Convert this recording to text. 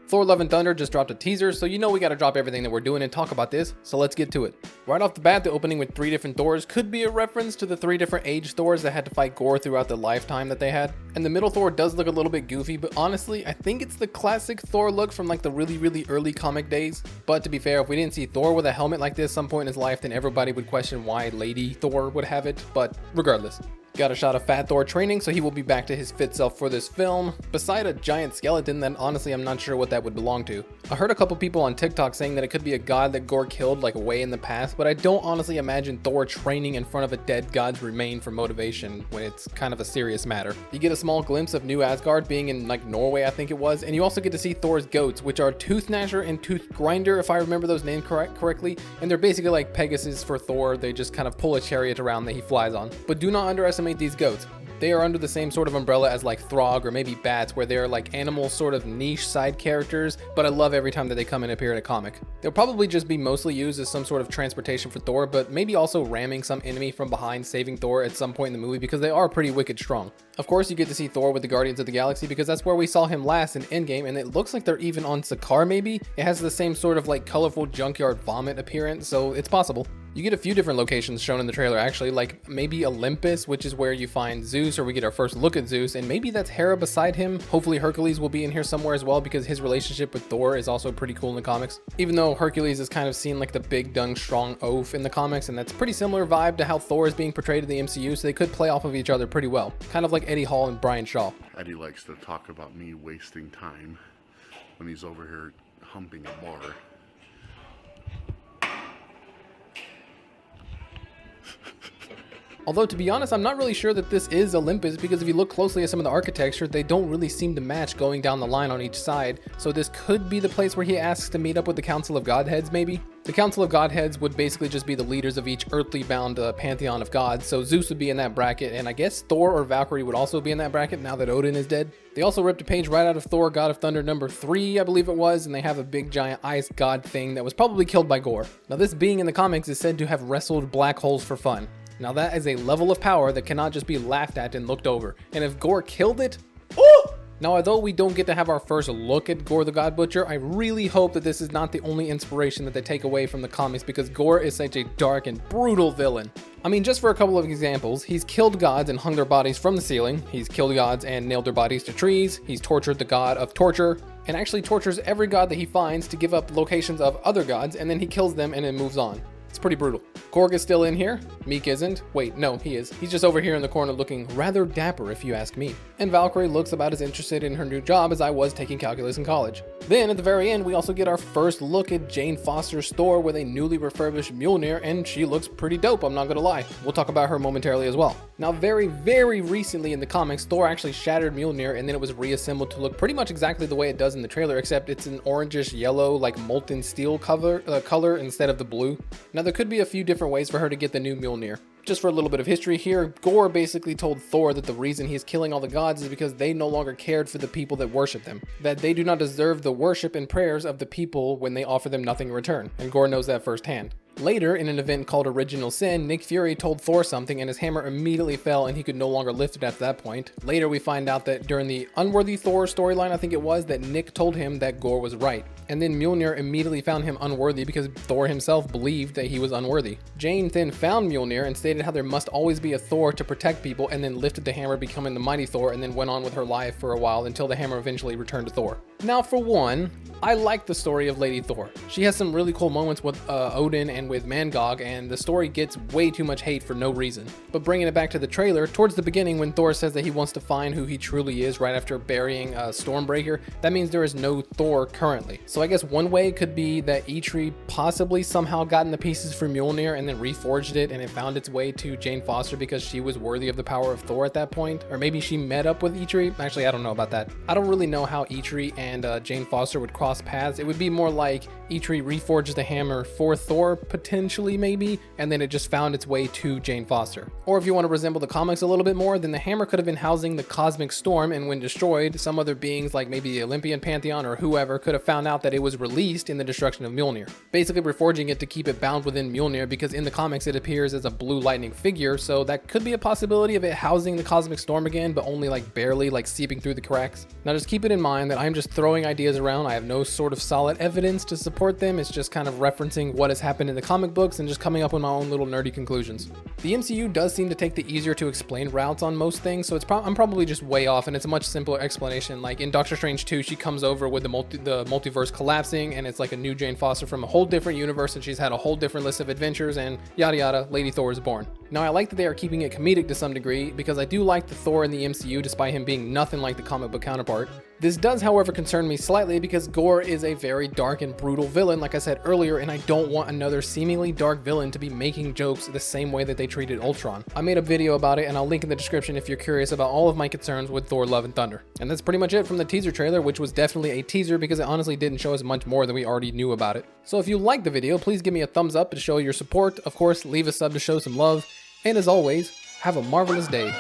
Thor Love and Thunder just dropped a teaser, so you know we gotta drop everything that we're doing and talk about this, so let's get to it. Right off the bat, the opening with 3 different Thors could be a reference to the 3 different age Thors that had to fight Gorr throughout the lifetime that they had. And the middle Thor does look a little bit goofy, but honestly, I think it's the classic Thor look from like the really early comic days. But to be fair, if we didn't see Thor with a helmet like this some point in his life, then everybody would question why Lady Thor would have it, but regardless. Got a shot of Fat Thor training, so he will be back to his fit self for this film, beside a giant skeleton that honestly I'm not sure what that would belong to. I heard a couple people on TikTok saying that it could be a god that Gorr killed like way in the past, but I don't honestly imagine Thor training in front of a dead god's remain for motivation when it's kind of a serious matter. You get a small glimpse of New Asgard being in like Norway, I think it was, and you also get to see Thor's goats, which are Tooth Gnasher and Tooth Grinder, if I remember those names correctly, and they're basically like Pegasus for Thor. They just kind of pull a chariot around that he flies on. But do not underestimate these goats. They are under the same sort of umbrella as like Throg or maybe Bats, where they're like animal sort of niche side characters, but I love every time that they come and appear in a comic. They'll probably just be mostly used as some sort of transportation for Thor, but maybe also ramming some enemy from behind, saving Thor at some point in the movie, because they are pretty wicked strong. Of course, you get to see Thor with the Guardians of the Galaxy, because that's where we saw him last in Endgame, and it looks like they're even on Sakaar maybe? It has the same sort of like colorful junkyard vomit appearance, so it's possible. You get a few different locations shown in the trailer actually, like maybe Olympus, which is where you find Zeus, or we get our first look at Zeus, and maybe that's Hera beside him. Hopefully Hercules will be in here somewhere as well, because his relationship with Thor is also pretty cool in the comics. Even though Hercules is kind of seen like the big dung strong oaf in the comics, and that's pretty similar vibe to how Thor is being portrayed in the MCU, so they could play off of each other pretty well. Kind of like Eddie Hall and Brian Shaw. Eddie likes to talk about me wasting time when he's over here humping a bar. Although, to be honest, I'm not really sure that this is Olympus, because if you look closely at some of the architecture, they don't really seem to match going down the line on each side. So this could be the place where he asks to meet up with the Council of Godheads, maybe? The Council of Godheads would basically just be the leaders of each earthly bound pantheon of gods, so Zeus would be in that bracket, and I guess Thor or Valkyrie would also be in that bracket now that Odin is dead. They also ripped a page right out of Thor God of Thunder number 3, I believe it was, and they have a big giant ice god thing that was probably killed by Gorr. Now this being in the comics is said to have wrestled black holes for fun. Now that is a level of power that cannot just be laughed at and looked over. And if Gorr killed it, oh! Now although we don't get to have our first look at Gorr the God Butcher, I really hope that this is not the only inspiration that they take away from the comics, because Gorr is such a dark and brutal villain. I mean, just for a couple of examples, he's killed gods and hung their bodies from the ceiling, he's killed gods and nailed their bodies to trees, he's tortured the god of torture, and actually tortures every god that he finds to give up locations of other gods, and then he kills them and then moves on. It's pretty brutal. Korg is still in here. Meek isn't. Wait, no, he is. He's just over here in the corner looking rather dapper if you ask me. And Valkyrie looks about as interested in her new job as I was taking calculus in college. Then at the very end, we also get our first look at Jane Foster's store with a newly refurbished Mjolnir, and she looks pretty dope, I'm not gonna lie. We'll talk about her momentarily as well. Now very recently in the comics, Thor actually shattered Mjolnir and then it was reassembled to look pretty much exactly the way it does in the trailer, except it's an orangish yellow, like molten steel color instead of the blue. Now there could be a few different ways for her to get the new Mjolnir. Just for a little bit of history here, Gorr basically told Thor that the reason he's killing all the gods is because they no longer cared for the people that worship them, that they do not deserve the worship and prayers of the people when they offer them nothing in return, and Gorr knows that firsthand. Later, in an event called Original Sin, Nick Fury told Thor something and his hammer immediately fell and he could no longer lift it after that point. Later, we find out that during the Unworthy Thor storyline, I think it was, that Nick told him that Gorr was right. And then Mjolnir immediately found him unworthy because Thor himself believed that he was unworthy. Jane then found Mjolnir and stated how there must always be a Thor to protect people, and then lifted the hammer, becoming the mighty Thor, and then went on with her life for a while until the hammer eventually returned to Thor. Now for one, I like the story of Lady Thor. She has some really cool moments with Odin and with Mangog, and the story gets way too much hate for no reason. But bringing it back to the trailer, towards the beginning when Thor says that he wants to find who he truly is right after burying Stormbreaker, that means there is no Thor currently. So I guess one way could be that Eitri possibly somehow gotten the pieces for Mjolnir and then reforged it, and it found its way to Jane Foster because she was worthy of the power of Thor at that point. Or maybe she met up with Eitri. Actually, I don't know about that. I don't really know how Eitri and Jane Foster would cross paths. It would be more like Eitri reforges the hammer for Thor, potentially maybe, and then it just found its way to Jane Foster. Or if you want to resemble the comics a little bit more, then the hammer could have been housing the cosmic storm, and when destroyed, some other beings like maybe the Olympian Pantheon or whoever could have found out that it was released in the destruction of Mjolnir. Basically reforging it to keep it bound within Mjolnir, because in the comics it appears as a blue lightning figure, so that could be a possibility of it housing the cosmic storm again, but only like barely like seeping through the cracks. Now just keep it in mind that I'm just throwing ideas around. I have no no sort of solid evidence to support them. It's just kind of referencing what has happened in the comic books and just coming up with my own little nerdy conclusions. The MCU does seem to take the easier to explain routes on most things, so I'm probably just way off, and it's a much simpler explanation. Like in Doctor Strange 2, she comes over with the multiverse collapsing, and it's like a new Jane Foster from a whole different universe, and she's had a whole different list of adventures, and yada yada, Lady Thor is born. Now, I like that they are keeping it comedic to some degree, because I do like the Thor in the MCU despite him being nothing like the comic book counterpart. This does, however, concern me slightly because Gorr is a very dark and brutal villain, like I said earlier, and I don't want another seemingly dark villain to be making jokes the same way that they treated Ultron. I made a video about it, and I'll link in the description if you're curious about all of my concerns with Thor: Love and Thunder. And that's pretty much it from the teaser trailer, which was definitely a teaser because it honestly didn't show us much more than we already knew about it. So if you liked the video, please give me a thumbs up to show your support. Of course, leave a sub to show some love. And as always, have a marvelous day.